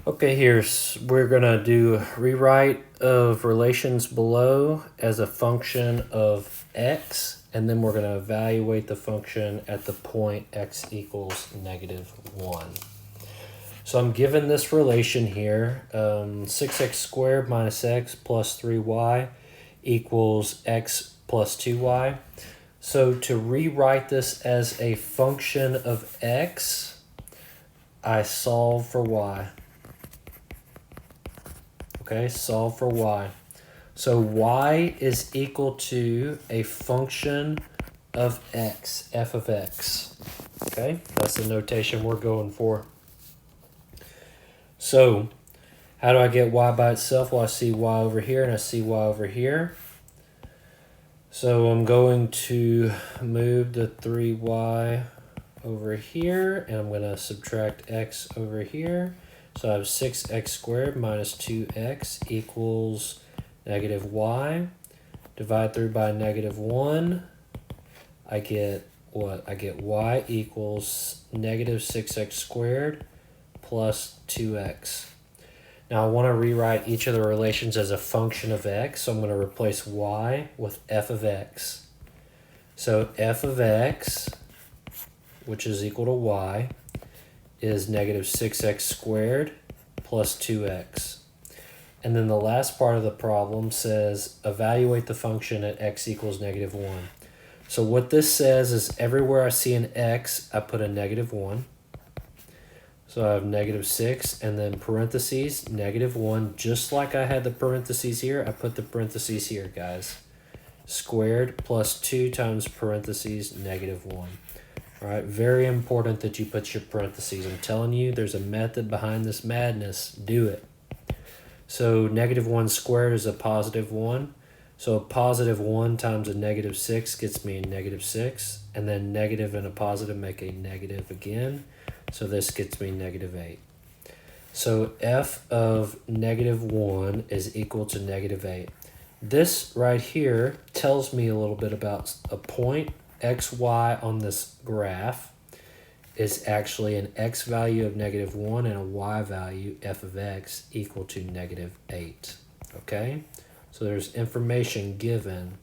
Okay, we're gonna do rewrite of relations below as a function of x, and then we're gonna evaluate the function at the point x equals -1. So I'm given this relation here, 6x squared minus x plus 3y equals x plus 2y. So to rewrite this as a function of x, I solve for y. Okay, solve for y. So y is equal to a function of x, f of x. Okay, that's the notation we're going for. So how do I get y by itself? Well, I see y over here and I see y over here. So I'm going to move the 3y over here, and I'm going to subtract x over here. So I have 6x squared minus 2x equals -y. Divide through by -1. I get what? I get y equals -6x squared plus 2x. Now I want to rewrite each of the relations as a function of x, so I'm going to replace y with f of x. So f of x, which is equal to y, is -6x squared plus 2x. And then the last part of the problem says evaluate the function at x equals -1. So what this says is everywhere I see an x, I put a -1. So I have -6 and then parentheses, -1. Just like I had the parentheses here, I put the parentheses here, guys. Squared plus 2 times parentheses, -1. All right, very important that you put your parentheses. I'm telling you, there's a method behind this madness. Do it. So -1 squared is a +1. So a +1 times a -6 gets me a -6. And then negative and a positive make a negative again. So this gets me -8. So f of -1 is equal to -8. This right here tells me a little bit about a point. XY on this graph is actually an x value of -1 and a y value, f of x, equal to -8. Okay? So there's information given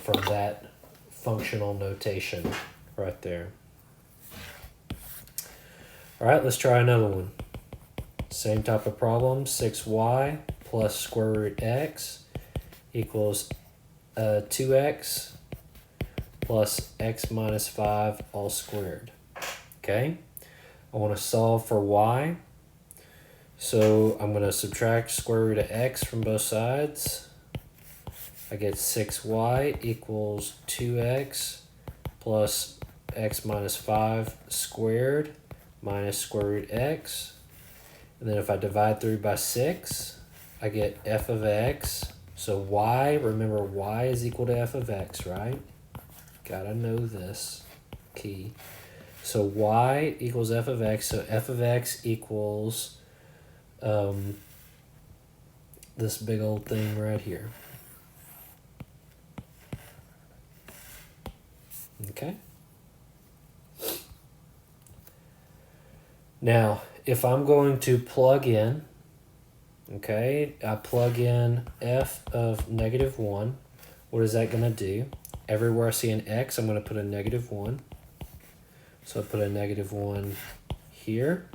from that functional notation right there. All right, let's try another one. Same type of problem, 6y plus square root x equals 2x plus x minus 5 all squared. Okay, I want to solve for y. So I'm going to subtract square root of x from both sides. I get 6y equals 2x plus x minus 5 squared minus square root x. And then if I divide through by 6, I get f of x. So y, remember y is equal to f of x, right? Gotta know this key. So y equals f of x. So f of x equals this big old thing right here. Okay. Now, if I'm going to plug in, okay, I plug in f of -1. What is that going to do? Everywhere I see an x, I'm going to put a -1. So I put a -1 here,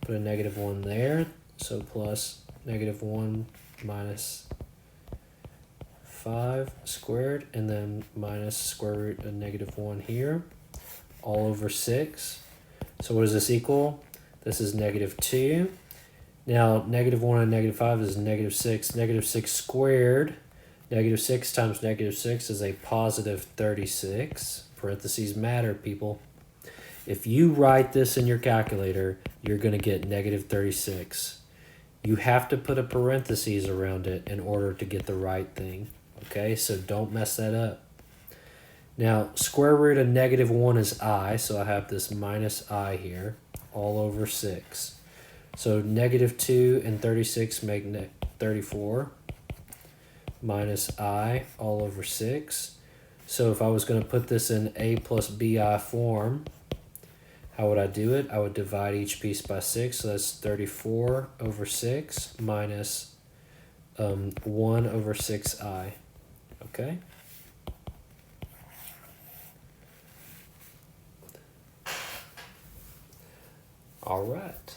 put a -1 there. So plus -1 minus 5 squared, and then minus square root of -1 here, all over 6. So what does this equal? This is -2. Now, -1 and -5 is -6. -6 squared. -6 times -6 is a +36. Parentheses matter, people. If you write this in your calculator, you're going to get -36. You have to put a parentheses around it in order to get the right thing. Okay, so don't mess that up. Now, square root of -1 is I, so I have this minus I here, all over 6. So -2 and 36 make 34, minus I, all over 6. So if I was going to put this in A plus BI form, How would I do it? I would divide each piece by 6, so that's 34 over 6 minus 1 over 6i. Okay? All right.